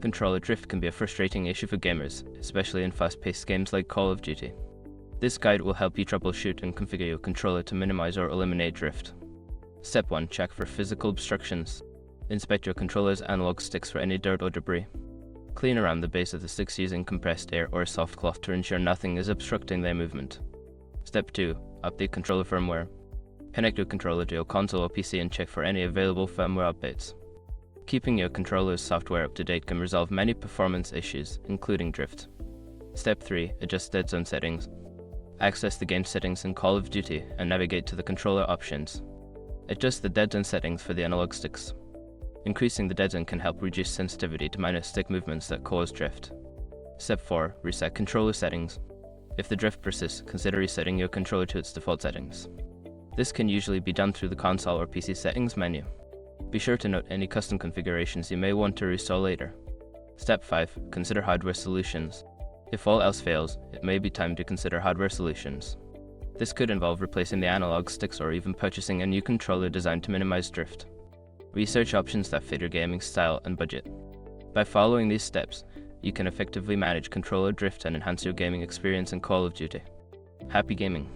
Controller drift can be a frustrating issue for gamers, especially in fast-paced games like Call of Duty. This guide will help you troubleshoot and configure your controller to minimize or eliminate drift. Step 1. Check for physical obstructions. Inspect your controller's analog sticks for any dirt or debris. Clean around the base of the sticks using compressed air or a soft cloth to ensure nothing is obstructing their movement. Step 2. Update controller firmware. Connect your controller to your console or PC and check for any available firmware updates. Keeping your controller's software up to date can resolve many performance issues, including drift. Step 3. Adjust dead zone settings. Access the game settings in Call of Duty and navigate to the controller options. Adjust the dead zone settings for the analog sticks. Increasing the dead zone can help reduce sensitivity to minor stick movements that cause drift. Step 4. Reset controller settings. If the drift persists, consider resetting your controller to its default settings. This can usually be done through the console or PC settings menu. Be sure to note any custom configurations you may want to restore later. Step 5. Consider hardware solutions. If all else fails, it may be time to consider hardware solutions. This could involve replacing the analog sticks or even purchasing a new controller designed to minimize drift. Research options that fit your gaming style and budget. By following these steps, you can effectively manage controller drift and enhance your gaming experience in Call of Duty. Happy gaming!